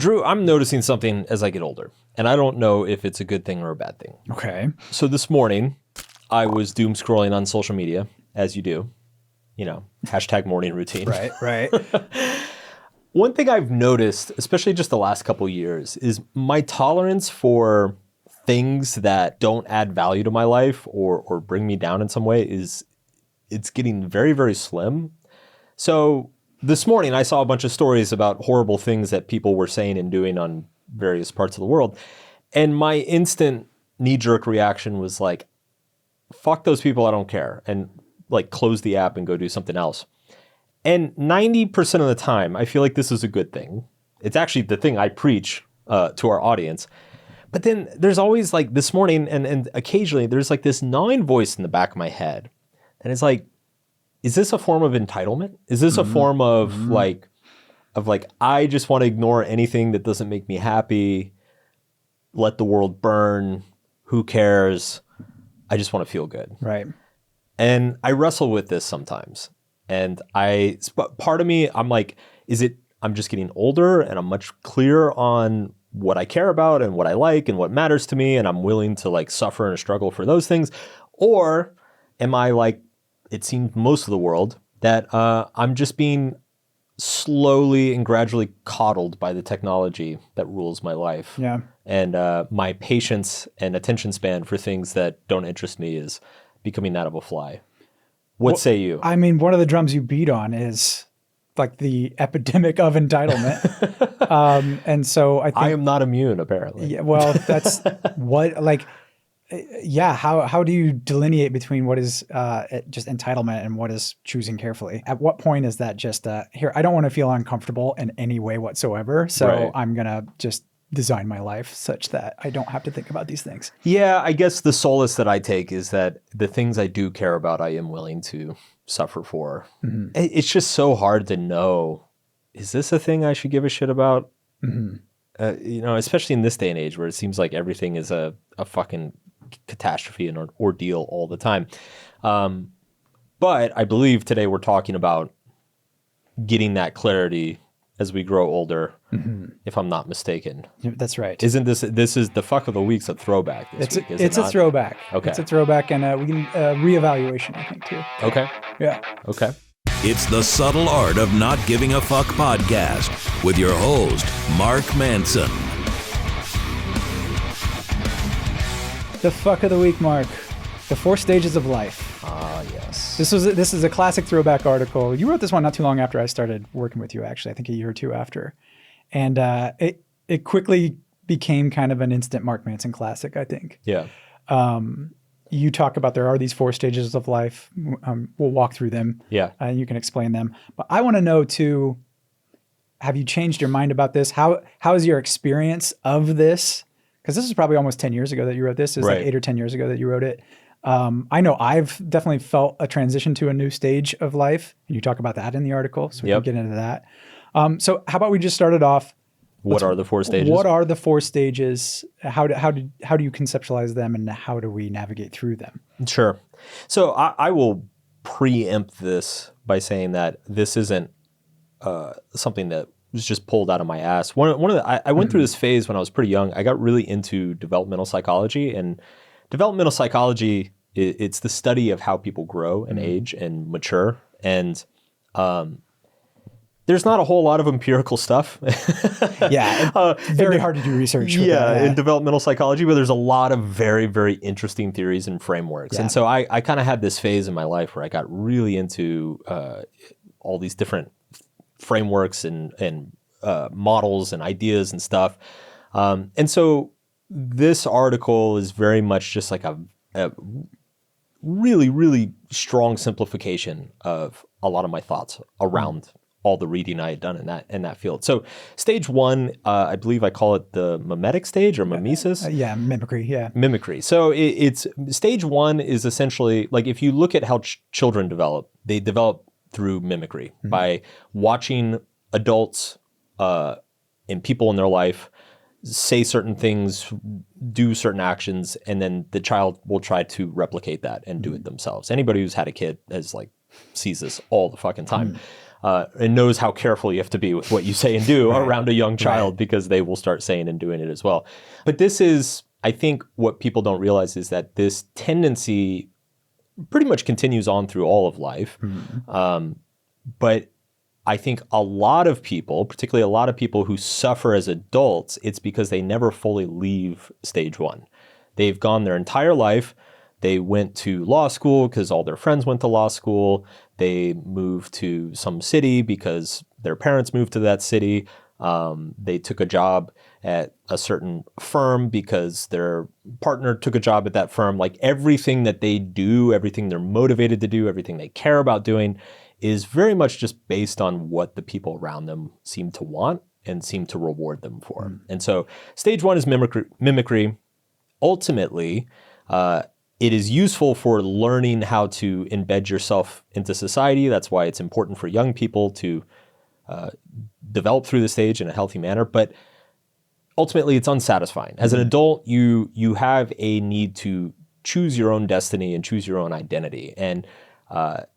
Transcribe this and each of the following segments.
Drew, I'm noticing something as I get older, and I don't know if it's a good thing or a bad thing. Okay. So this morning, I was doom scrolling on social media, as you do. You know, hashtag morning routine. Right. One thing I've noticed, especially just the last couple of years, is my tolerance for things that don't add value to my life or bring me down in some way it's getting very, very slim. So this morning I saw a bunch of stories about horrible things that people were saying and doing on various parts of the world. And my instant knee-jerk reaction was like, fuck those people, I don't care. And like close the app and go do something else. And 90% of the time, I feel like this is a good thing. It's actually the thing I preach to our audience. But then there's always like this morning and occasionally there's like this gnawing voice in the back of my head. And it's like, is this a form of entitlement? Is this a form of like, I just want to ignore anything that doesn't make me happy, let the world burn, who cares? I just want to feel good. Right. And I wrestle with this sometimes. And part of me, I'm like, I'm just getting older and I'm much clearer on what I care about and what I like and what matters to me. And I'm willing to like suffer and struggle for those things. Or am I like, it seems most of the world, that I'm just being slowly and gradually coddled by the technology that rules my life. Yeah. And my patience and attention span for things that don't interest me is becoming that of a fly. What say you? I mean, one of the drums you beat on is like the epidemic of entitlement. And so I think I am not immune, apparently. Yeah, well, that's what like, yeah. How do you delineate between what is just entitlement and what is choosing carefully? At what point is that just here? I don't want to feel uncomfortable in any way whatsoever. So Right. I'm gonna just design my life such that I don't have to think about these things. Yeah, I guess the solace that I take is that the things I do care about, I am willing to suffer for. Mm-hmm. It's just so hard to know, is this a thing I should give a shit about? Mm-hmm. Especially in this day and age where it seems like everything is a fucking catastrophe and an ordeal all the time. But I believe today we're talking about getting that clarity as we grow older, if I'm not mistaken. That's right. Isn't this is the fuck of the week's a throwback this week, is it's it a not? throwback. Okay. It's a throwback, and we can reevaluation, I think, too. Okay. Yeah. Okay. It's the Subtle Art of Not Giving a Fuck podcast with your host, Mark Manson. The fuck of the week, Mark. The 4 stages of life. Ah, yes. This is a classic throwback article. You wrote this one not too long after I started working with you, actually. I think a year or two after. And it quickly became kind of an instant Mark Manson classic, I think. Yeah. You talk about there are these 4 stages of life. We'll walk through them. Yeah. And you can explain them. But I want to know, too, have you changed your mind about this? How is your experience of this? Because this is probably almost 10 years ago that you wrote this. It's Right. like 8 or 10 years ago that you wrote it. I know I've definitely felt a transition to a new stage of life. And you talk about that in the article. So we Yep. can get into that. So how about we just start it off? What are the 4 stages? What are the 4 stages? How do you conceptualize them, and how do we navigate through them? Sure. So I will preempt this by saying that this isn't something that was just pulled out of my ass. I went through this phase when I was pretty young. I got really into developmental psychology, and developmental psychology, it's the study of how people grow and age and mature. And there's not a whole lot of empirical stuff. Yeah, very hard to do research with that. In developmental psychology, but there's a lot of very, very interesting theories and frameworks. Yeah. And so I kind of had this phase in my life where I got really into all these different frameworks and models and ideas and stuff. And so this article is very much just like a really, really strong simplification of a lot of my thoughts around all the reading I had done in that field. So stage 1, I believe I call it the mimetic stage or mimesis. Yeah, mimicry. Yeah. Mimicry. So it's stage 1 is essentially like if you look at how children develop, they develop through mimicry by watching adults and people in their life say certain things, do certain actions, and then the child will try to replicate that and do it themselves. Anybody who's had a kid has sees this all the fucking time. and knows how careful you have to be with what you say and do around a young child because they will start saying and doing it as well. But this is, I think what people don't realize is that this tendency pretty much continues on through all of life. But I think a lot of people, particularly a lot of people who suffer as adults, it's because they never fully leave stage one. They've gone their entire life. They went to law school because all their friends went to law school. They moved to some city because their parents moved to that city. They took a job at a certain firm because their partner took a job at that firm. Like everything that they do, everything they're motivated to do, everything they care about doing is very much just based on what the people around them seem to want and seem to reward them for. And so stage one is mimicry. Ultimately, it is useful for learning how to embed yourself into society. That's why it's important for young people to develop through the stage in a healthy manner. But ultimately, it's unsatisfying. As an adult, you have a need to choose your own destiny and choose your own identity. And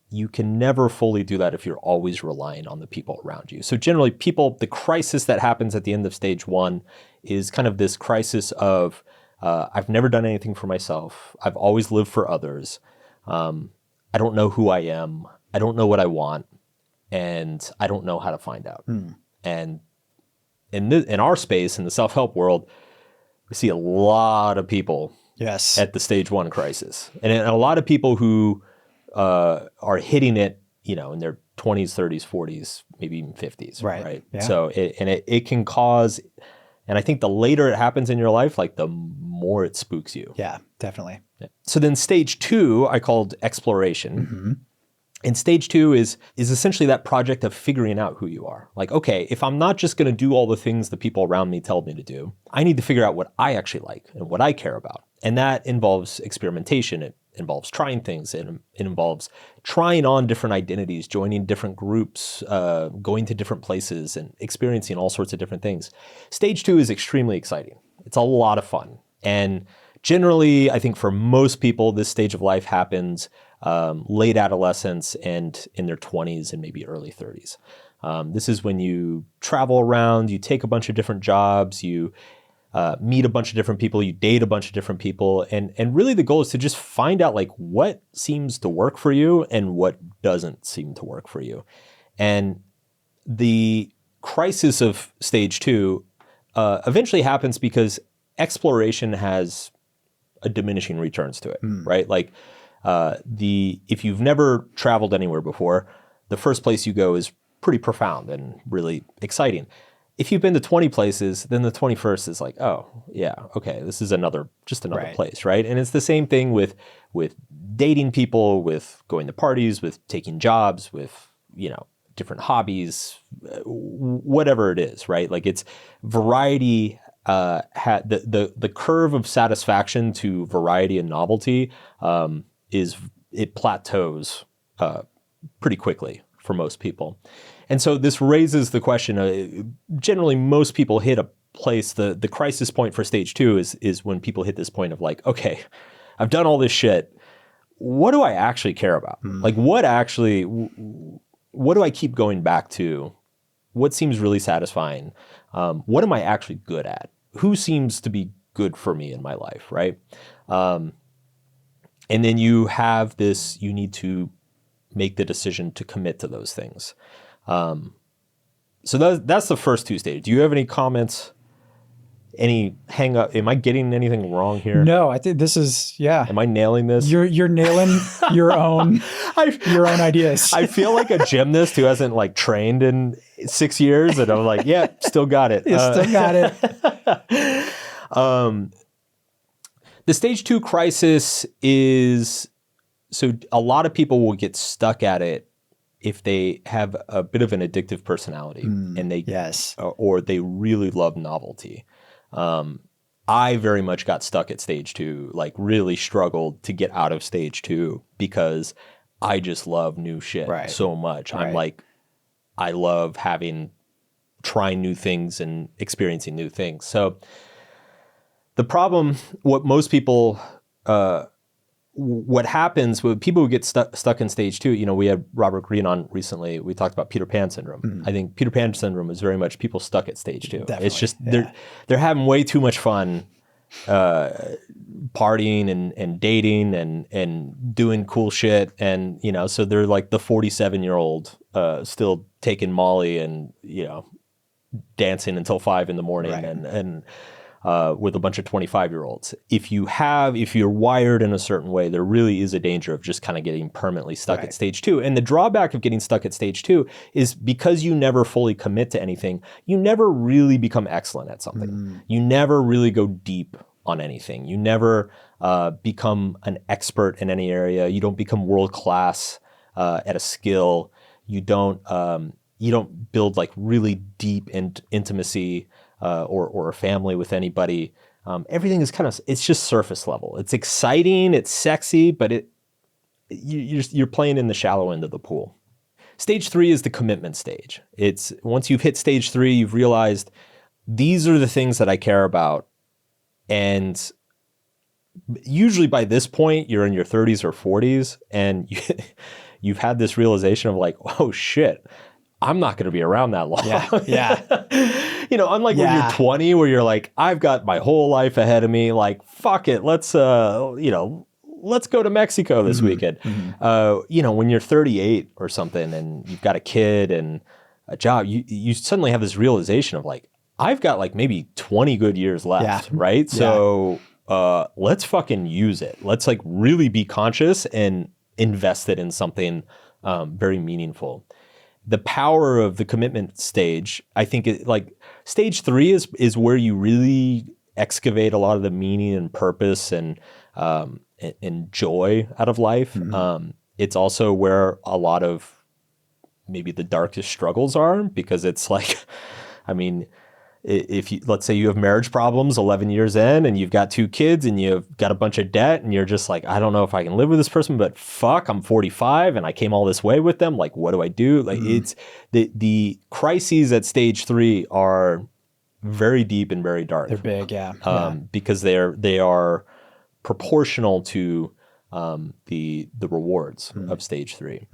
you can never fully do that if you're always relying on the people around you. So generally, the crisis that happens at the end of stage one is kind of this crisis of, I've never done anything for myself. I've always lived for others. I don't know who I am. I don't know what I want. And I don't know how to find out. And in our space, in the self-help world, we see a lot of people at the stage one crisis. And a lot of people who are hitting it, in their 20s, 30s, 40s, maybe even 50s. Right. Yeah. So it can cause, and I think the later it happens in your life, like the more it spooks you. Yeah, definitely. Yeah. So then stage two, I called exploration. And stage two is essentially that project of figuring out who you are. Like, okay, if I'm not just going to do all the things the people around me tell me to do, I need to figure out what I actually like and what I care about. And that involves experimentation. It involves trying things. It involves trying on different identities, joining different groups, going to different places and experiencing all sorts of different things. Stage two is extremely exciting. It's a lot of fun. And generally, I think for most people, this stage of life happens late adolescence and in their 20s and maybe early 30s. This is when you travel around, you take a bunch of different jobs, you meet a bunch of different people, you date a bunch of different people. And really the goal is to just find out like what seems to work for you and what doesn't seem to work for you. And the crisis of stage two eventually happens because exploration has a diminishing returns to it, right? Like if you've never traveled anywhere before, the first place you go is pretty profound and really exciting. If you've been to 20 places, then the 21st is like, oh yeah, okay, this is another place, right? And it's the same thing with dating people, with going to parties, with taking jobs, with, different hobbies, whatever it is, right? Like it's variety. The curve of satisfaction to variety and novelty it plateaus pretty quickly for most people. And so this raises the question, generally most people hit a place, the crisis point for stage two is when people hit this point of like, okay, I've done all this shit. What do I actually care about? Like what do I keep going back to? What seems really satisfying? What am I actually good at? Who seems to be good for me in my life, right? And then you have this, you need to make the decision to commit to those things. So that's the first two stages. Do you have any comments? Any hang up? Am I getting anything wrong here? No, I think this is, yeah. Am I nailing this? You're nailing your own ideas. I feel like a gymnast who hasn't like trained in 6 years, and I'm like, yeah, still got it. Still got it. The stage two crisis is, so a lot of people will get stuck at it if they have a bit of an addictive personality and they or they really love novelty. I very much got stuck at stage two, like really struggled to get out of stage two because I just love new shit so much. I'm like, I love trying new things and experiencing new things. So the problem, what most people what happens with people who get stuck in stage 2, you know, we had Robert Greene on recently. We talked about Peter Pan syndrome. I think Peter Pan syndrome is very much people stuck at stage 2. Definitely, It's just they're having way too much fun partying and dating and doing cool shit. And, you know, so they're like the 47-year-old still taking Molly and, you know, dancing until 5 a.m. Right. and with a bunch of 25-year-olds. If you're wired in a certain way, there really is a danger of just kind of getting permanently stuck at stage 2. And the drawback of getting stuck at stage 2 is because you never fully commit to anything, you never really become excellent at something. You never really go deep on anything. You never become an expert in any area. You don't become world-class at a skill. You don't build like really deep intimacy or a family with anybody. Everything is it's just surface level. It's exciting, it's sexy, but you're playing in the shallow end of the pool. Stage 3 is the commitment stage. It's once you've hit stage 3, you've realized these are the things that I care about. And usually by this point, you're in your 30s or 40s, and you've had this realization of like, oh shit, I'm not going to be around that long. Yeah. You know, unlike when you're 20, where you're like, I've got my whole life ahead of me. Like, fuck it. Let's go to Mexico this weekend. You know, when you're 38 or something and you've got a kid and a job, you suddenly have this realization of like, I've got like maybe 20 good years left. Right. So let's fucking use it. Let's like really be conscious and invest it in something very meaningful. The power of the commitment stage, I think stage 3 is where you really excavate a lot of the meaning and purpose and joy out of life. It's also where a lot of maybe the darkest struggles are, because it's like, I mean, if you, let's say you have marriage problems 11 years in and you've got 2 kids and you've got a bunch of debt and you're just like, I don't know if I can live with this person, but fuck, I'm 45 and I came all this way with them. Like, what do I do? Like it's the crises at stage 3 are very deep and very dark. They're big. Yeah. Because they are proportional to the rewards of stage 3.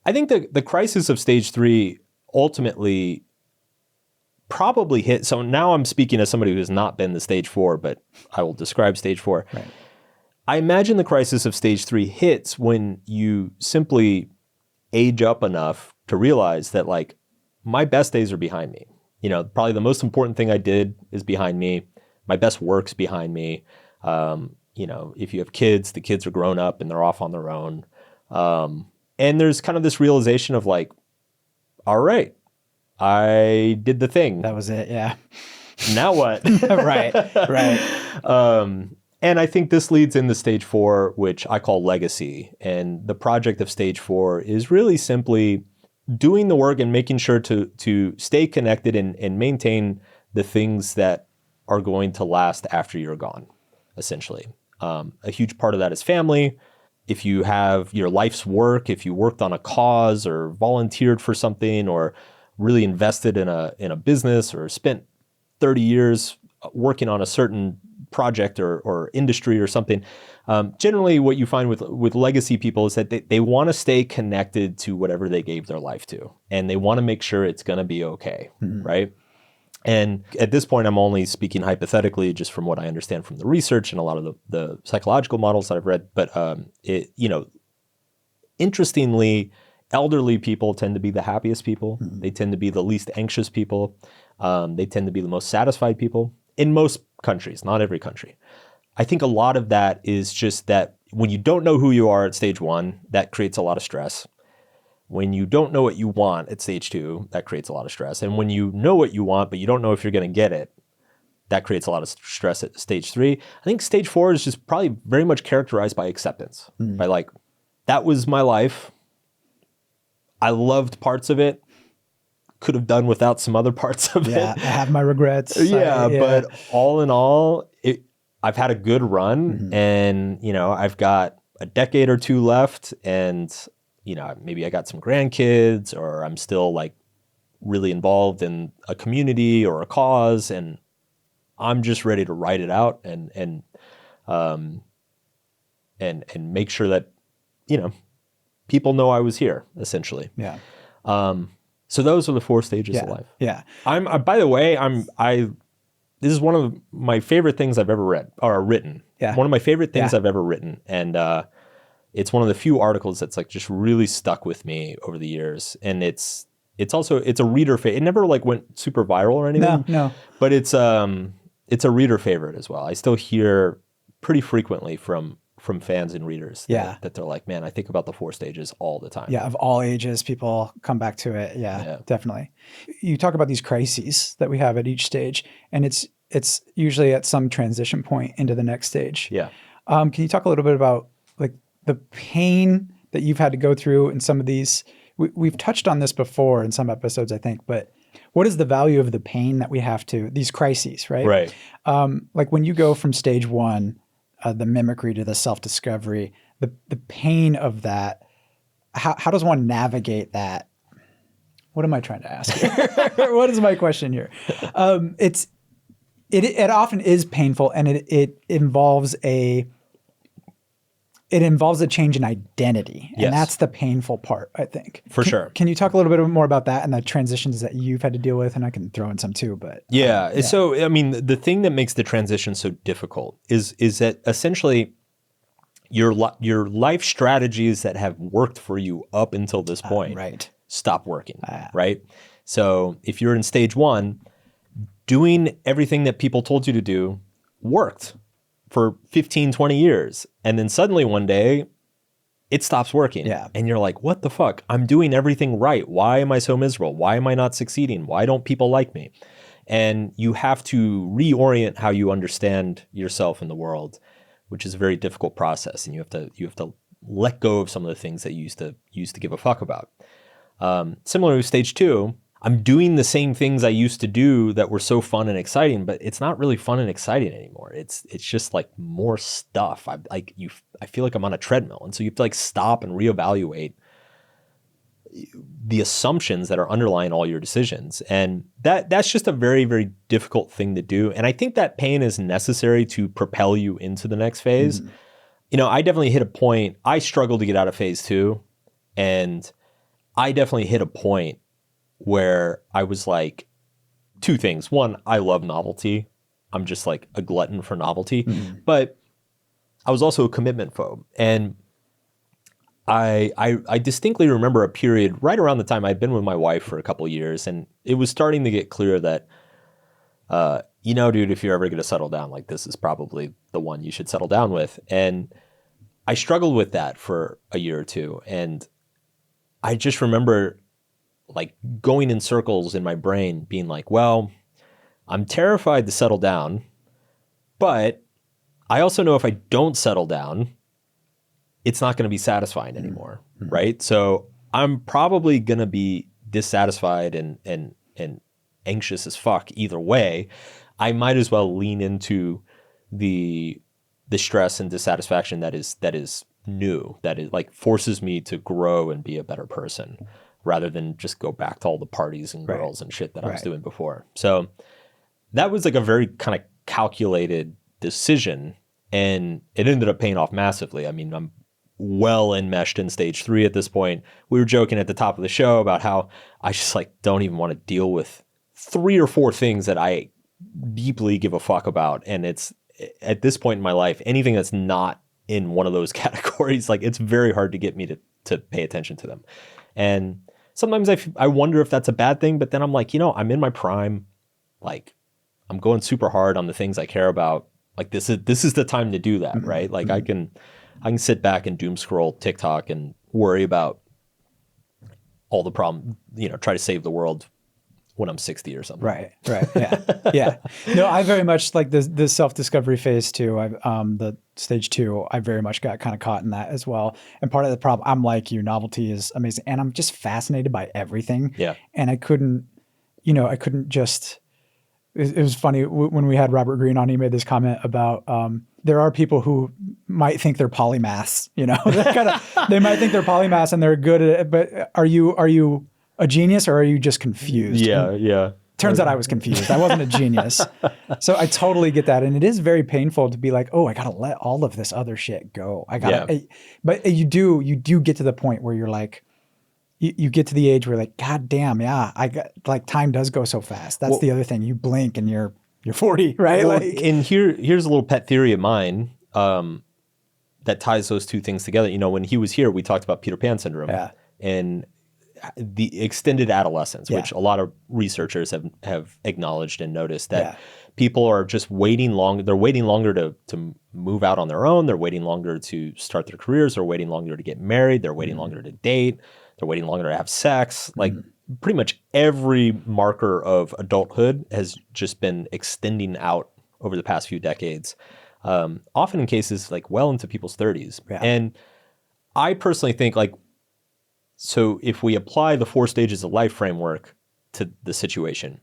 I think the crisis of stage 3 ultimately probably hit. So now I'm speaking as somebody who has not been to stage 4, but I will describe stage 4. Right. I imagine the crisis of stage 3 hits when you simply age up enough to realize that like my best days are behind me. You know, probably the most important thing I did is behind me. My best work's behind me. You know, if you have kids, the kids are grown up and they're off on their own. And there's kind of this realization of like, all right, I did the thing. That was it. Yeah. Now what? Right. And I think this leads into stage 4, which I call legacy. And the project of stage 4 is really simply doing the work and making sure to stay connected and maintain the things that are going to last after you're gone, essentially. A huge part of that is family. If you have your life's work, if you worked on a cause or volunteered for something or really invested in a business or spent 30 years working on a certain project or industry or something. Generally what you find with legacy people is that they want to stay connected to whatever they gave their life to, and they want to make sure it's going to be okay. Right. And at this point, I'm only speaking hypothetically, just from what I understand from the research and a lot of the psychological models that I've read. But interestingly, elderly people tend to be the happiest people. They tend to be the least anxious people. They tend to be the most satisfied people in most countries, not every country. I think a lot of that is just that when you don't know who you are at stage 1, that creates a lot of stress. When you don't know what you want at stage 2, that creates a lot of stress. And when you know what you want, but you don't know if you're going to get it, that creates a lot of stress at stage 3. I think stage 4 is just probably very much characterized by acceptance. By like, that was my life. I loved parts of it. Could have done without some other parts of it. Yeah, I have my regrets. But all in all, I've had a good run, and you know, I've got a decade or 2 left, and you know, maybe I got some grandkids, or I'm still like really involved in a community or a cause, and I'm just ready to ride it out and and make sure that, people know I was here, essentially. Yeah. So those are the 4 stages of life. Yeah. By the way, this is one of my favorite things I've ever read or written. Yeah. One of my favorite things I've ever written. And it's one of the few articles that's like just really stuck with me over the years. And it's a reader favorite. It never like went super viral or anything. No. But it's a reader favorite as well. I still hear pretty frequently from fans and readers that they're like, man, I think about the 4 stages all the time. Yeah, of all ages, people come back to it. Yeah, definitely. You talk about these crises that we have at each stage, and it's usually at some transition point into the next stage. Yeah. Can you talk a little bit about like the pain that you've had to go through in some of these? We've touched on this before in some episodes, I think, but what is the value of the pain that we have to, these crises, right? Right. Like when you go from stage 1, the mimicry to the self-discovery, the pain of that, how does one navigate that? What am I trying to ask here? What is my question here? It often is painful, and it involves a change in identity. And that's the painful part, I think. For sure. Can you talk a little bit more about that and the transitions that you've had to deal with? And I can throw in some too, but. Yeah. So, I mean, the thing that makes the transition so difficult is that essentially your life strategies that have worked for you up until this point stop working, right? So if you're in stage 1, doing everything that people told you to do worked for 15, 20 years. And then suddenly one day it stops working. Yeah. And you're like, what the fuck? I'm doing everything right. Why am I so miserable? Why am I not succeeding? Why don't people like me? And you have to reorient how you understand yourself in the world, which is a very difficult process. And you have to let go of some of the things that you used to give a fuck about. Similarly with stage 2, I'm doing the same things I used to do that were so fun and exciting, but it's not really fun and exciting anymore. It's just like more stuff. I feel like I'm on a treadmill. And so you have to like stop and reevaluate the assumptions that are underlying all your decisions. And that's just a very, very difficult thing to do. And I think that pain is necessary to propel you into the next phase. Mm-hmm. I definitely hit a point. I struggled to get out of phase 2, and I definitely hit a point where I was like, 2 things. 1, I love novelty. I'm just like a glutton for novelty. Mm-hmm. But I was also a commitment phobe. And I distinctly remember a period right around the time I'd been with my wife for a couple of years, and it was starting to get clear that, dude, if you're ever going to settle down, like this is probably the one you should settle down with. And I struggled with that for a year or 2. And I just remember like going in circles in my brain being like, well, I'm terrified to settle down, but I also know if I don't settle down, it's not going to be satisfying anymore, mm-hmm. right? So I'm probably going to be dissatisfied and anxious as fuck either way. I might as well lean into the stress and dissatisfaction that is new, that is like forces me to grow and be a better person, rather than just go back to all the parties and girls and shit that I was doing before. So that was like a very kind of calculated decision, and it ended up paying off massively. I mean, I'm well enmeshed in stage 3 at this point. We were joking at the top of the show about how I just like don't even want to deal with 3 or 4 things that I deeply give a fuck about. And it's at this point in my life, anything that's not in one of those categories, like it's very hard to get me to pay attention to them. And sometimes I wonder if that's a bad thing, but then I'm like, I'm in my prime. Like I'm going super hard on the things I care about. Like this is the time to do that, right? Like I can sit back and doom scroll TikTok and worry about all the problem, try to save the world when I'm 60 or something. Right. Yeah. Yeah. No, I very much like the self-discovery phase too. The stage 2, I very much got kind of caught in that as well. And part of the problem, I'm like you, novelty is amazing. And I'm just fascinated by everything. Yeah. And I couldn't just, it was funny when we had Robert Greene on, he made this comment about, there are people who might think they're polymaths, they might think they're polymaths and they're good at it, but are you a genius or are you just confused? Yeah. Turns out I was confused. I wasn't a genius. So I totally get that. And it is very painful to be like, oh, I got to let all of this other shit go. But you do get to the point where you're like, you get to the age where you're like, God damn, yeah, like time does go so fast. That's the other thing. You blink and you're 40, right? Well, and here's a little pet theory of mine that ties those two things together. You know, when he was here, we talked about Peter Pan syndrome and the extended adolescence, which a lot of researchers have acknowledged and noticed that people are just waiting long. They're waiting longer to move out on their own. They're waiting longer to start their careers. They're waiting longer to get married. They're waiting longer to date. They're waiting longer to have sex. Like pretty much every marker of adulthood has just been extending out over the past few decades, often in cases like well into people's 30s. Yeah. And I personally think like, so if we apply the 4 stages of life framework to the situation,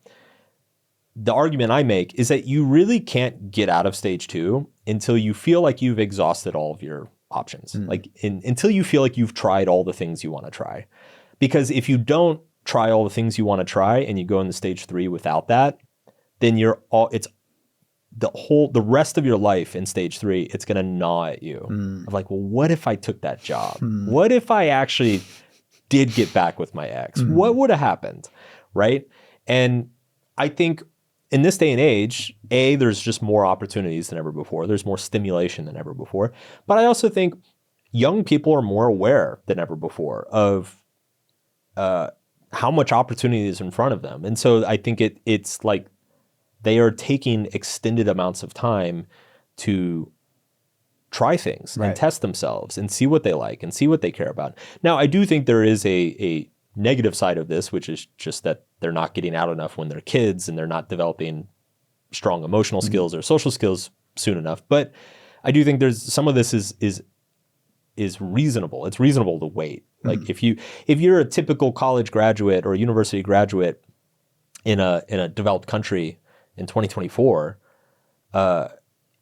the argument I make is that you really can't get out of stage 2 until you feel like you've exhausted all of your options. Like until you feel like you've tried all the things you want to try. Because if you don't try all the things you want to try and you go into stage 3 without that, then it's the rest of your life in stage 3, it's going to gnaw at you. Of like, well, what if I took that job? What if I actually did get back with my ex? What would have happened? Right? And I think in this day and age, there's just more opportunities than ever before. There's more stimulation than ever before. But I also think young people are more aware than ever before of how much opportunity is in front of them. And so I think it's like they are taking extended amounts of time to try things and test themselves and see what they like and see what they care about. Now, I do think there is a negative side of this, which is just that they're not getting out enough when they're kids and they're not developing strong emotional skills or social skills soon enough. But I do think there's some of this is reasonable. It's reasonable to wait. Like if you're a typical college graduate or university graduate in a developed country in 2024,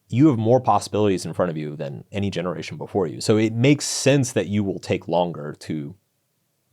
you have more possibilities in front of you than any generation before you. So it makes sense that you will take longer to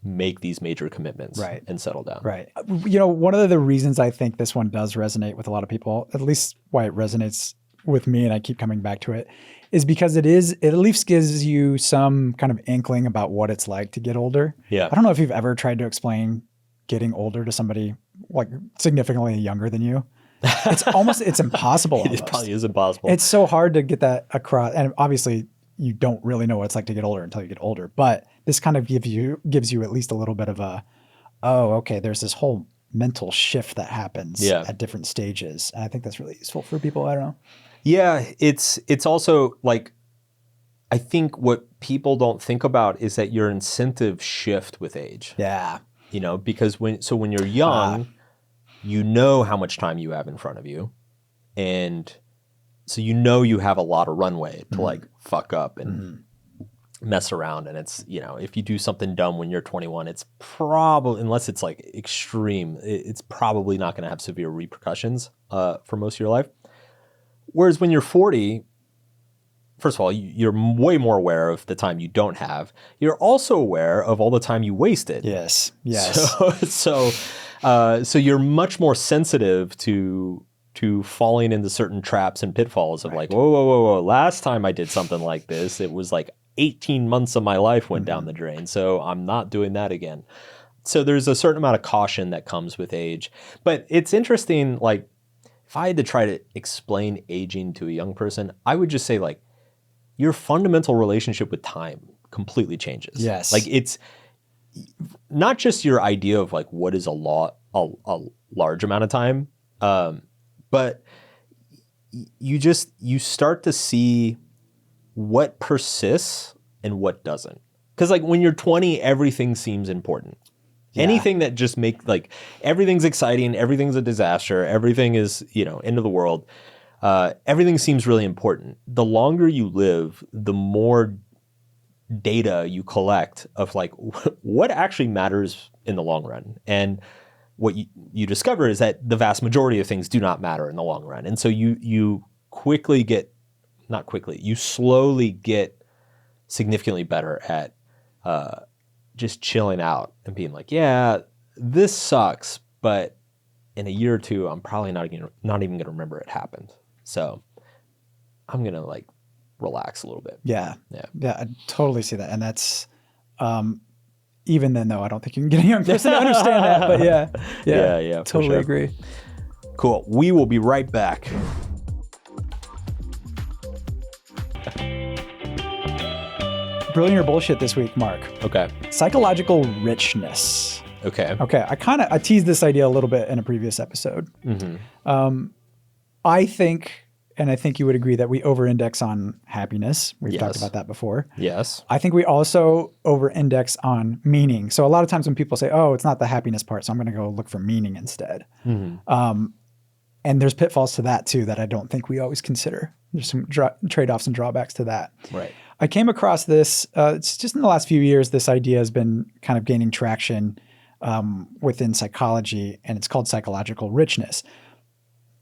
make these major commitments and settle down. Right. You know, one of the reasons I think this one does resonate with a lot of people, at least why it resonates with me and I keep coming back to it, is because it at least gives you some kind of inkling about what it's like to get older. Yeah. I don't know if you've ever tried to explain getting older to somebody like significantly younger than you. It's impossible. It probably is impossible. It's so hard to get that across. And obviously you don't really know what it's like to get older until you get older, but this kind of gives you at least a little bit of okay, there's this whole mental shift that happens at different stages. And I think that's really useful for people. I don't know. Yeah. It's also like, I think what people don't think about is that your incentives shift with age. Yeah. You know, because when you're young, you know how much time you have in front of you. And so you know you have a lot of runway to like fuck up and mess around. And it's, you know, if you do something dumb when you're 21, it's probably, unless it's like extreme, it's probably not going to have severe repercussions for most of your life. Whereas when you're 40, first of all, you're way more aware of the time you don't have. You're also aware of all the time you wasted. Yes. So you're much more sensitive to falling into certain traps and pitfalls of like, whoa. Last time I did something like this, it was like 18 months of my life went down the drain. So I'm not doing that again. So there's a certain amount of caution that comes with age. But it's interesting, like, if I had to try to explain aging to a young person, I would just say like, your fundamental relationship with time completely changes. Yes. Like it's not just your idea of like what is a large amount of time, but you start to see what persists and what doesn't. Because like when you're 20, everything seems important. Yeah. Anything that just everything's exciting, everything's a disaster, everything is, end of the world. Everything seems really important. The longer you live, the more data you collect of like what actually matters in the long run. And what you discover is that the vast majority of things do not matter in the long run. And so you slowly get significantly better at just chilling out and being like, yeah, this sucks, but in a year or two, I'm probably not even going to remember it happened. So I'm going to like relax a little bit. Yeah. Yeah. Yeah. I totally see that. And that's, even then though, I don't think you can get a young person to understand that, but Yeah, totally for sure. agree. Cool. We will be right back. Brilliant or bullshit this week, Mark. Okay. Psychological richness. Okay. Okay. I teased this idea a little bit in a previous episode. Mm-hmm. I think, and I think you would agree that we over-index on happiness. We've Yes. talked about that before. Yes. I think we also over-index on meaning. So a lot of times when people say, oh, it's not the happiness part, so I'm going to go look for meaning instead. Mm-hmm. And there's pitfalls to that too that I don't think we always consider. There's some trade-offs and drawbacks to that. Right. I came across this, it's just in the last few years, this idea has been kind of gaining traction within psychology, and it's called psychological richness.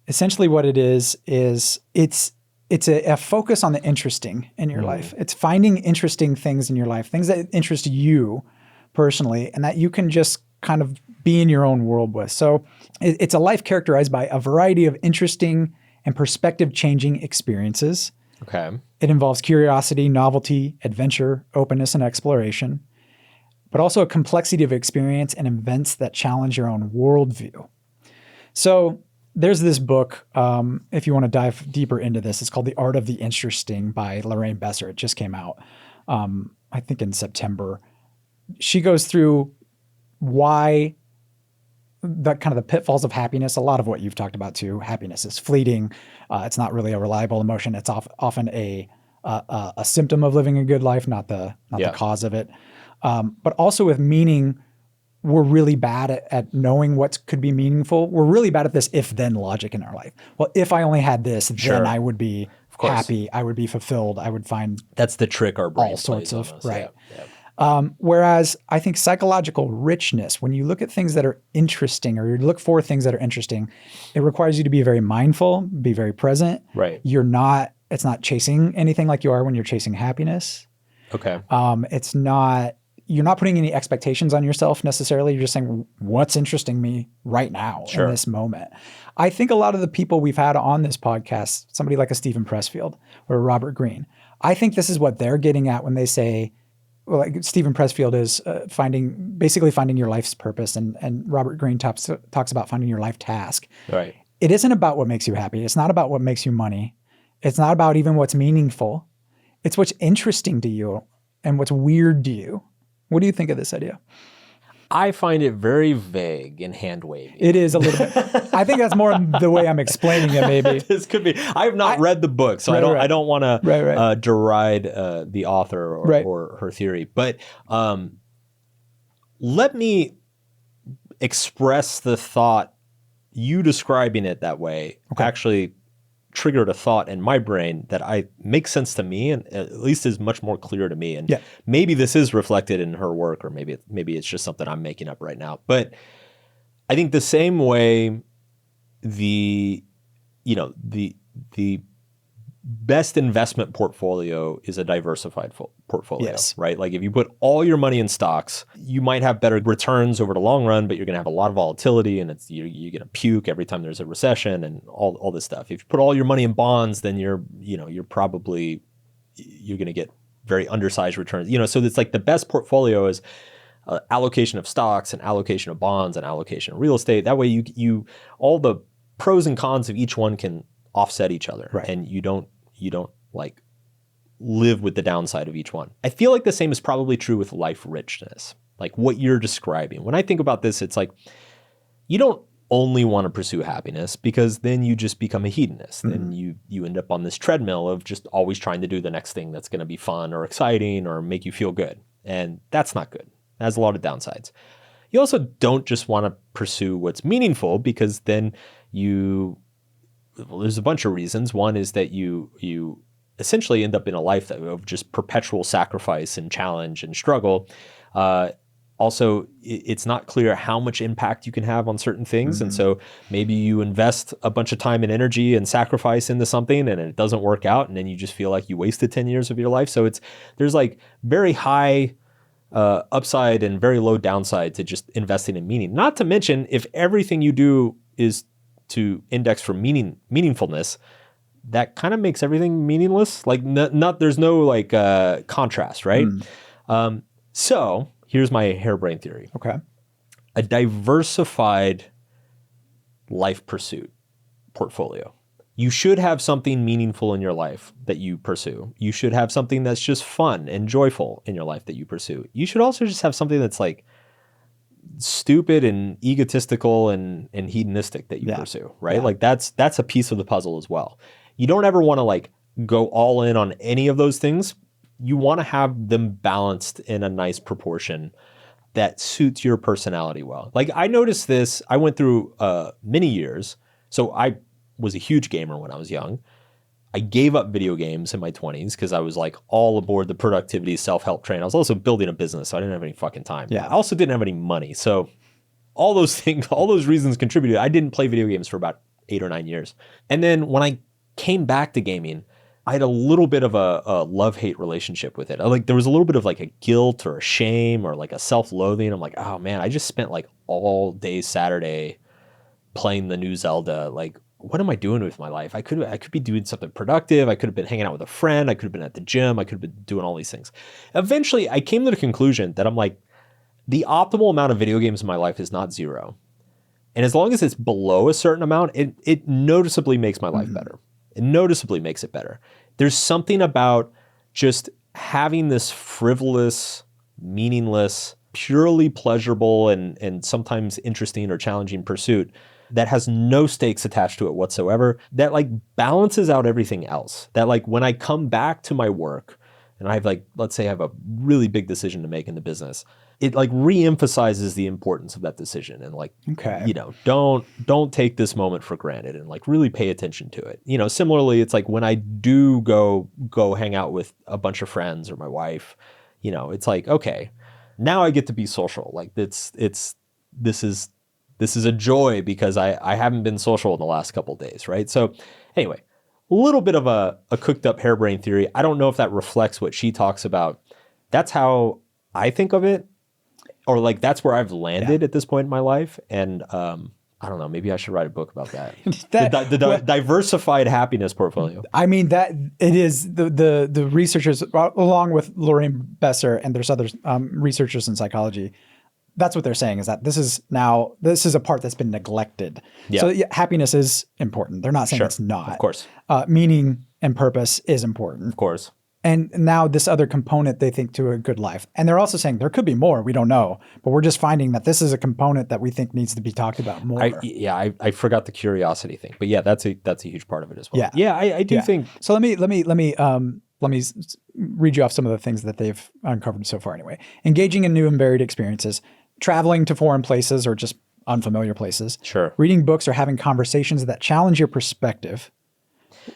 Essentially what it is it's a focus on the interesting in your life. It's finding interesting things in your life, things that interest you personally, and that you can just kind of be in your own world with. So it's a life characterized by a variety of interesting and perspective-changing experiences. Okay. It involves curiosity, novelty, adventure, openness, and exploration, but also a complexity of experience and events that challenge your own worldview. So there's this book, if you want to dive deeper into this, it's called The Art of the Interesting by Lorraine Besser. It just came out, I think in September. She goes through why the kind of the pitfalls of happiness, a lot of what you've talked about too. Happiness is fleeting. It's not really a reliable emotion. It's often a symptom of living a good life, not the cause of it. But also with meaning, we're really bad at knowing what could be meaningful. We're really bad at this if-then logic in our life. Well, if I only had this, then I would be happy. I would be fulfilled. I would find That's the trick our brain all sorts plays of, on us. right. Yeah. Whereas I think psychological richness, when you look at things that are interesting or you look for things that are interesting, it requires you to be very mindful, be very present. Right. It's not chasing anything like you are when you're chasing happiness. Okay. You're not putting any expectations on yourself necessarily. You're just saying, what's interesting me right now in this moment. I think a lot of the people we've had on this podcast, somebody like a Stephen Pressfield or a Robert Greene, I think this is what they're getting at when they say, well, like Stephen Pressfield is basically finding your life's purpose, and Robert Greene talks about finding your life task. Right. It isn't about what makes you happy. It's not about what makes you money. It's not about even what's meaningful. It's what's interesting to you and what's weird to you. What do you think of this idea? I find it very vague and hand-wavy. It is a little bit. I think that's more the way I'm explaining it, maybe. This could be. I have not read the book, so I don't want to deride the author or her theory. But let me express the thought. You describing it that way actually triggered a thought in my brain that makes sense to me, and at least is much more clear to me. And maybe this is reflected in her work, or maybe it's just something I'm making up right now. But I think the same way the best investment portfolio is a diversified portfolio, right? Like if you put all your money in stocks, you might have better returns over the long run, but you're going to have a lot of volatility, and you're going to puke every time there's a recession and all this stuff. If you put all your money in bonds, then you're going to get very undersized returns. So it's like the best portfolio is allocation of stocks and allocation of bonds and allocation of real estate. That way you all the pros and cons of each one can offset each other, and you don't like live with the downside of each one. I feel like the same is probably true with life richness, like what you're describing. When I think about this, it's like you don't only want to pursue happiness, because then you just become a hedonist, and you end up on this treadmill of just always trying to do the next thing that's going to be fun or exciting or make you feel good. And that's not good. It has a lot of downsides. You also don't just want to pursue what's meaningful, because then there's a bunch of reasons. One is that you essentially end up in a life of just perpetual sacrifice and challenge and struggle. Also, it's not clear how much impact you can have on certain things. And so maybe you invest a bunch of time and energy and sacrifice into something, and it doesn't work out, and then you just feel like you wasted 10 years of your life. So there's like very high upside and very low downside to just investing in meaning. Not to mention, if everything you do is to index for meaningfulness, that kind of makes everything meaningless. Like there's no like contrast, right? So here's my harebrained theory. Okay. A diversified life pursuit portfolio. You should have something meaningful in your life that you pursue. You should have something that's just fun and joyful in your life that you pursue. You should also just have something that's like stupid and egotistical and hedonistic that you pursue, right? Yeah. Like that's a piece of the puzzle as well. You don't ever want to like go all in on any of those things. You want to have them balanced in a nice proportion that suits your personality well. Like I noticed this, I went through many years. So I was a huge gamer when I was young. I gave up video games in my 20s because I was like all aboard the productivity self-help train. I was also building a business, so I didn't have any fucking time. Yeah. I also didn't have any money. So all those things, all those reasons contributed. I didn't play video games for about 8 or 9 years. And then when I came back to gaming, I had a little bit of a love-hate relationship with it. Like there was a little bit of like a guilt or a shame or like a self-loathing. I'm like, oh man, I just spent like all day Saturday playing the new Zelda. Like, what am I doing with my life? I could be doing something productive. I could have been hanging out with a friend. I could have been at the gym. I could have been doing all these things. Eventually, I came to the conclusion that I'm like, the optimal amount of video games in my life is not 0. And as long as it's below a certain amount, it noticeably makes my life better. It noticeably makes it better. There's something about just having this frivolous, meaningless, purely pleasurable and sometimes interesting or challenging pursuit that has no stakes attached to it whatsoever, that like balances out everything else. That like when I come back to my work and I have like, let's say I have a really big decision to make in the business, it like reemphasizes the importance of that decision and like, you know, don't take this moment for granted and like really pay attention to it. You know, similarly, it's like when I do go hang out with a bunch of friends or my wife, you know, it's like, okay, now I get to be social. Like this is a joy because I haven't been social in the last couple of days, right? So anyway, a little bit of a cooked up harebrained theory. I don't know if that reflects what she talks about. That's how I think of it, or like that's where I've landed at this point in my life. And I don't know, maybe I should write a book about that. The diversified happiness portfolio. I mean, that it is the researchers, along with Lorraine Besser, and there's other researchers in psychology, that's what they're saying, is that this is a part that's been neglected. Yeah. So happiness is important. They're not saying it's not. Of course. Meaning and purpose is important. Of course. And now this other component they think to a good life. And they're also saying there could be more. We don't know. But we're just finding that this is a component that we think needs to be talked about more. I forgot the curiosity thing. But yeah, that's a huge part of it as well. Yeah. Yeah, I do think. So let me read you off some of the things that they've uncovered so far anyway. Engaging in new and varied experiences, traveling to foreign places or just unfamiliar places. Sure. Reading books or having conversations that challenge your perspective.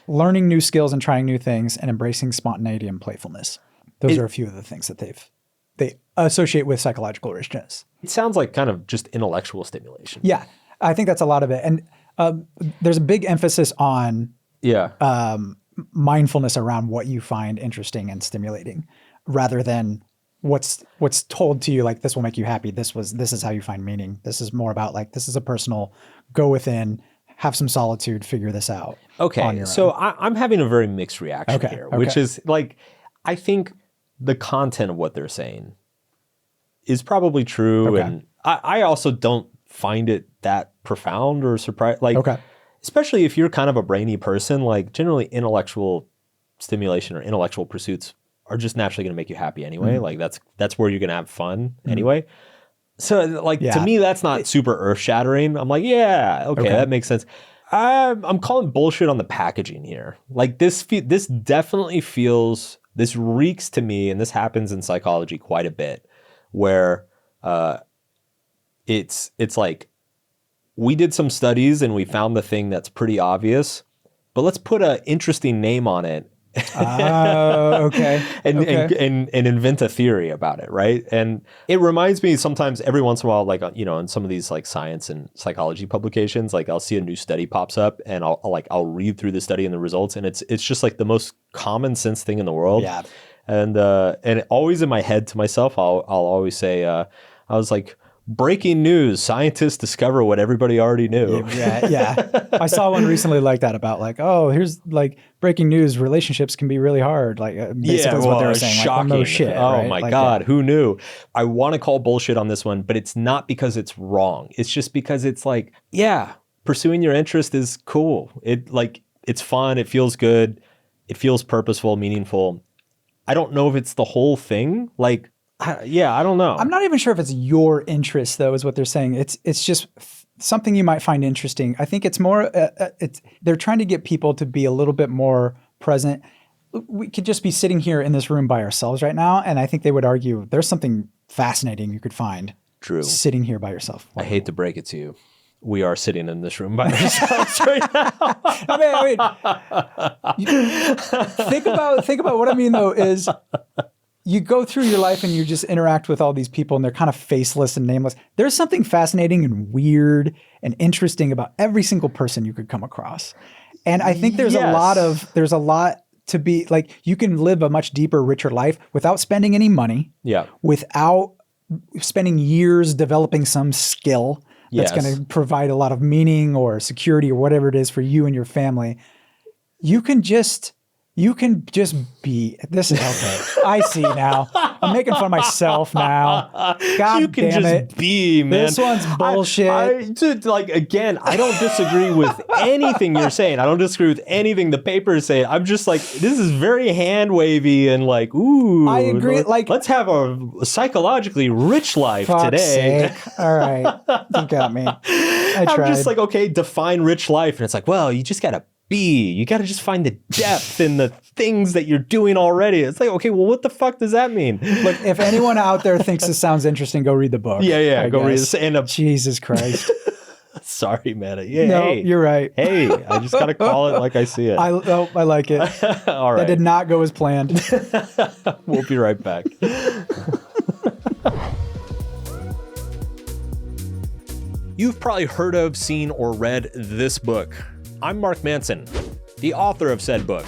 Learning new skills and trying new things, and embracing spontaneity and playfulness. Those are a few of the things that they associate with psychological richness. It sounds like kind of just intellectual stimulation. Yeah, I think that's a lot of it. And there's a big emphasis on mindfulness around what you find interesting and stimulating, rather than what's told to you, like this will make you happy. This is how you find meaning. This is more about like, this is a personal go within, have some solitude, figure this out. Okay, so I'm having a very mixed reaction here, which is like, I think the content of what they're saying is probably true. And I also don't find it that profound or surprising. Like, especially if you're kind of a brainy person, like generally intellectual stimulation or intellectual pursuits are just naturally going to make you happy anyway. Like that's where you're going to have fun anyway. So like to me, that's not super earth shattering. I'm like, okay, that makes sense. I'm calling bullshit on the packaging here. Like this definitely feels, this reeks to me, and this happens in psychology quite a bit, where it's like, we did some studies and we found the thing that's pretty obvious, but let's put an interesting name on it. And invent a theory about it, right? And it reminds me sometimes, every once in a while, like, you know, in some of these like science and psychology publications, like I'll see a new study pops up and I'll read through the study and the results, and it's just like the most common sense thing in the world. And always in my head to myself, I'll always say, I was like, breaking news, scientists discover what everybody already knew. Yeah. I saw one recently like that about like, oh, here's like breaking news, relationships can be really hard. Like basically is what they were saying. Shocking. Like, well, no shit. Oh right? my like, God, who knew? I want to call bullshit on this one, but it's not because it's wrong. It's just because it's like, yeah, pursuing your interest is cool. It's fun. It feels good. It feels purposeful, meaningful. I don't know if it's the whole thing. Like, I don't know. I'm not even sure if it's your interest though, is what they're saying. It's just something you might find interesting. I think it's more, they're trying to get people to be a little bit more present. We could just be sitting here in this room by ourselves right now. And I think they would argue there's something fascinating you could find True. Sitting here by yourself. I hate to break it to you. We are sitting in this room by ourselves right now. I mean, think about what I mean though is you go through your life and you just interact with all these people and they're kind of faceless and nameless. There's something fascinating and weird and interesting about every single person you could come across. And I think there's a lot to be like, you can live a much deeper, richer life without spending any money. Yeah. Without spending years developing some skill that's going to provide a lot of meaning or security or whatever it is for you and your family. You can just be. This is okay. I see now. I'm making fun of myself now. God you can damn just it. be, man. This one's bullshit. Dude, like, again, I don't disagree with anything you're saying. I don't disagree with anything the paper is saying. I'm just like, this is very hand wavy and like, ooh. I agree. Like, let's have a psychologically rich life fuck's today. sake. All right. You got me. I tried. I'm just like, okay, define rich life. And it's like, well, you just got to be. You got to just find the depth in the things that you're doing already. It's like, okay, well, what the fuck does that mean? Look, if anyone out there thinks this sounds interesting, go read the book. Yeah, go read this. And Jesus Christ. Sorry, man. Yeah, no, hey, you're right. Hey, I just got to call it like I see it. I like it. All right. That did not go as planned. We'll be right back. You've probably heard of, seen, or read this book. I'm Mark Manson, the author of said book.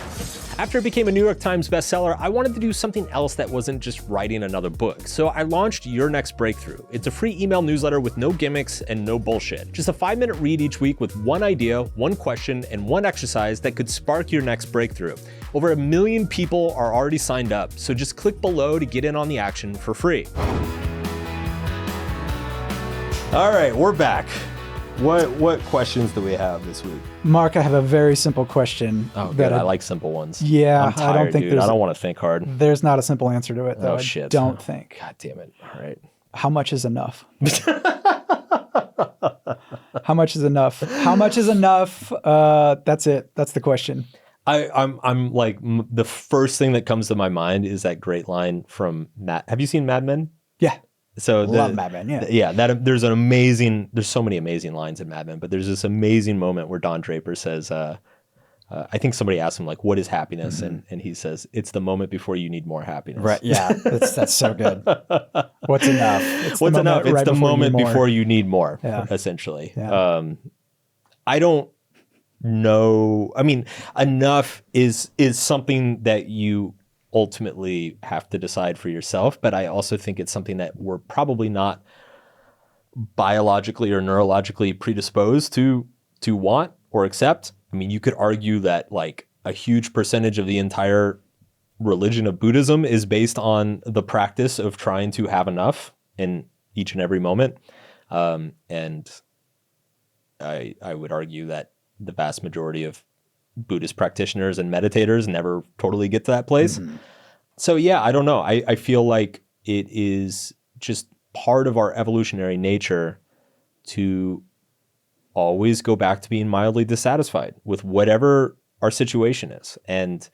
After it became a New York Times bestseller, I wanted to do something else that wasn't just writing another book. So I launched Your Next Breakthrough. It's a free email newsletter with no gimmicks and no bullshit. Just a 5-minute read each week with one idea, one question, and one exercise that could spark your next breakthrough. Over 1 million people are already signed up, so just click below to get in on the action for free. All right, we're back. What questions do we have this week? Mark, I have a very simple question. Oh, good. I like simple ones. Yeah, I'm tired, I don't think dude. I don't want to think hard. There's not a simple answer to it, though. Oh, shit. I don't think. God damn it. All right. How much is enough? How much is enough? How much is enough? That's it. That's the question. I'm like, the first thing that comes to my mind is that great line from Matt. Have you seen Mad Men? Yeah. So love Mad Men, yeah. Yeah, there's so many amazing lines in Mad Men, but there's this amazing moment where Don Draper says, I think somebody asked him like, what is happiness? Mm-hmm. And he says, it's the moment before you need more happiness. Right. Yeah. That's so good. What's enough? What's enough? It's the moment before you need more, essentially. Yeah. I don't know. I mean, enough is something that you ultimately have to decide for yourself. But I also think it's something that we're probably not biologically or neurologically predisposed to want or accept. I mean, you could argue that like a huge percentage of the entire religion of Buddhism is based on the practice of trying to have enough in each and every moment. And I would argue that the vast majority of Buddhist practitioners and meditators never totally get to that place. Mm-hmm. So yeah, I don't know. I feel like it is just part of our evolutionary nature to always go back to being mildly dissatisfied with whatever our situation is. And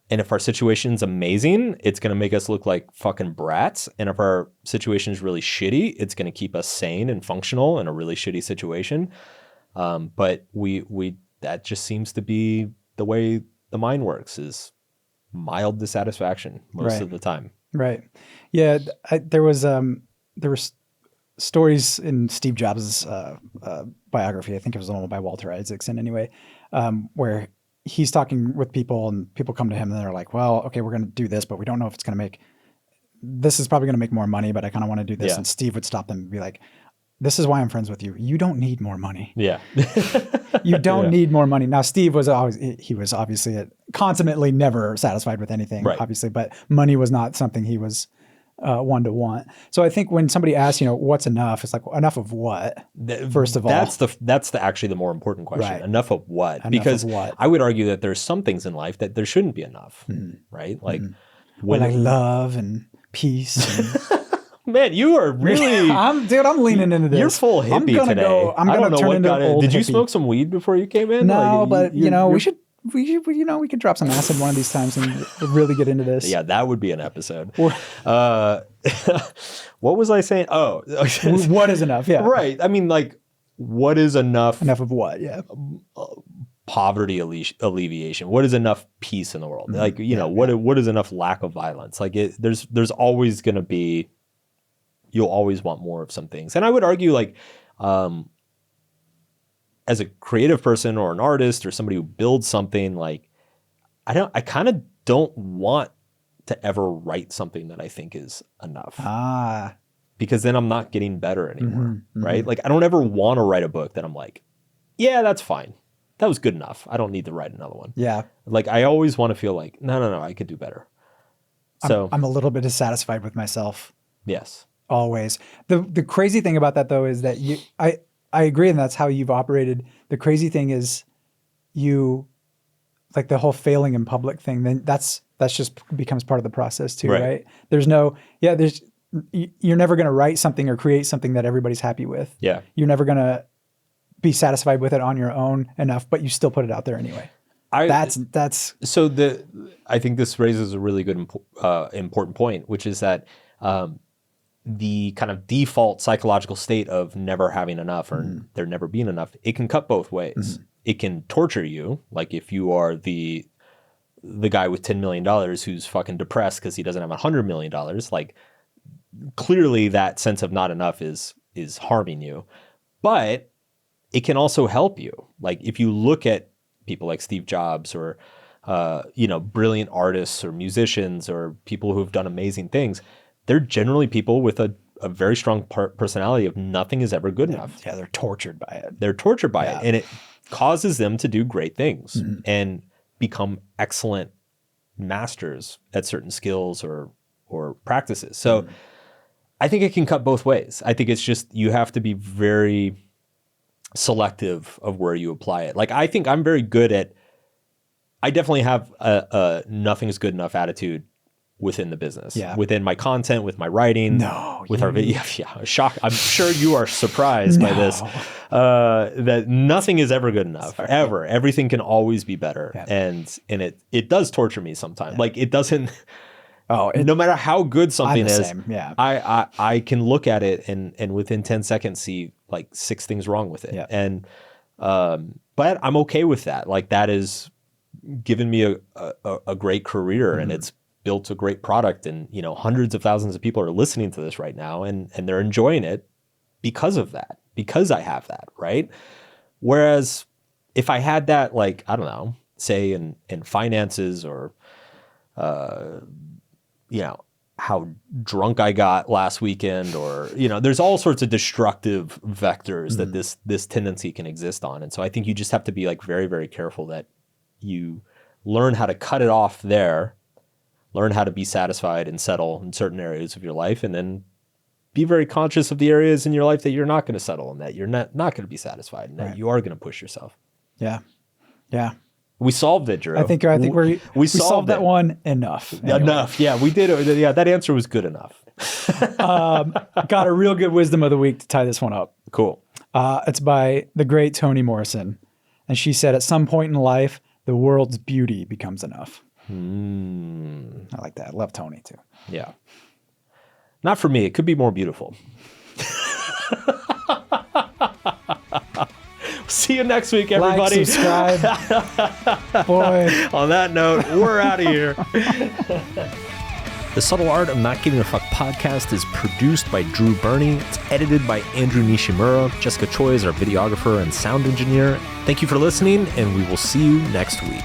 if our situation is amazing, it's going to make us look like fucking brats. And if our situation is really shitty, it's going to keep us sane and functional in a really shitty situation. But that just seems to be the way the mind works, is mild dissatisfaction most of the time. Right. Yeah. There were stories in Steve Jobs' biography. I think it was the one by Walter Isaacson anyway, where he's talking with people and people come to him and they're like, well, okay, we're going to do this, but we don't know if it's going to make this is probably going to make more money, but I kind of want to do this. Yeah. And Steve would stop them and be like, this is why I'm friends with you. You don't need more money. Yeah. You don't Yeah. need more money. Now, Steve was obviously consummately never satisfied with anything, Right. obviously, but money was not something he was one to want. So I think when somebody asks, what's enough? It's like, enough of what? First of all, that's actually the more important question. Right. Enough of what? Enough Because of what? I would argue that there's some things in life that there shouldn't be enough, right? Like, Or like love and peace. And man, you are really. I'm leaning into this. You're full hippie today. I'm I gonna don't know turn what into got an it. old Did you hippie. smoke some weed before you came in? No, Like, but you're- we could drop some acid one of these times and really get into this. Yeah, that would be an episode. What was I saying? Oh, What is enough? Yeah. right. I mean, like, what is enough? Enough of what? Yeah. Poverty alleviation. What is enough peace in the world? Like, what is enough lack of violence? Like, there's always going to be. You'll always want more of some things, and I would argue, like, as a creative person or an artist or somebody who builds something, like, I kind of don't want to ever write something that I think is enough. Because then I'm not getting better anymore, right? Like, I don't ever want to write a book that I'm like, yeah, that's fine. That was good enough. I don't need to write another one. Yeah. Like, I always want to feel like, no, I could do better. So I'm a little bit dissatisfied with myself. yes. Always. The crazy thing about that, though, is that I agree, and that's how you've operated. The crazy thing is like the whole failing in public thing, then that's just becomes part of the process too, right? You're never going to write something or create something that everybody's happy with. Yeah. You're never going to be satisfied with it on your own enough, but you still put it out there anyway. That's so I think this raises a really good important point, which is that the kind of default psychological state of never having enough or there never being enough, it can cut both ways. It can torture you, like if you are the guy with $10 million who's fucking depressed because he doesn't have $100 million. Like, clearly that sense of not enough is harming you, but it can also help you. Like, if you look at people like Steve Jobs or brilliant artists or musicians or people who have done amazing things, they're generally people with a very strong personality of nothing is ever good enough. Yeah, they're tortured by it. They're tortured by it, and it causes them to do great things and become excellent masters at certain skills or practices. So I think it can cut both ways. I think it's just you have to be very selective of where you apply it. Like, I think I'm very good at, I definitely have a nothing is good enough attitude within the business, within my content, with my writing, with our video. Yeah, shock. I'm sure you are surprised by this, that nothing is ever good enough, ever. Everything can always be better. And it does torture me sometimes. Like, it doesn't, no matter how good something is, I can look at it and within 10 seconds see like 6 things wrong with it. Yeah. And, but I'm okay with that. Like, that has given me a great career and it's built a great product, and hundreds of thousands of people are listening to this right now and they're enjoying it because of that, because I have that, right? Whereas if I had that, like, I don't know, say in finances or how drunk I got last weekend, or there's all sorts of destructive vectors that this tendency can exist on. And so I think you just have to be like very, very careful that you learn how to cut it off there, learn how to be satisfied and settle in certain areas of your life, and then be very conscious of the areas in your life that you're not going to settle in, that you're not going to be satisfied, and that you are going to push yourself. Yeah. Yeah. We solved it, Drew. I think we solved that one enough. Anyway. Enough. Yeah, we did it. Yeah, that answer was good enough. Got a real good wisdom of the week to tie this one up. Cool. It's by the great Toni Morrison. And she said, at some point in life, the world's beauty becomes enough. I like that. I love Toni too. Yeah. Not for me. It could be more beautiful. See you next week, everybody. Like, subscribe. Boy. On that note, we're out of here. The Subtle Art of Not Giving a Fuck podcast is produced by Drew Burney. It's edited by Andrew Nishimura. Jessica Choi is our videographer and sound engineer. Thank you for listening, and we will see you next week.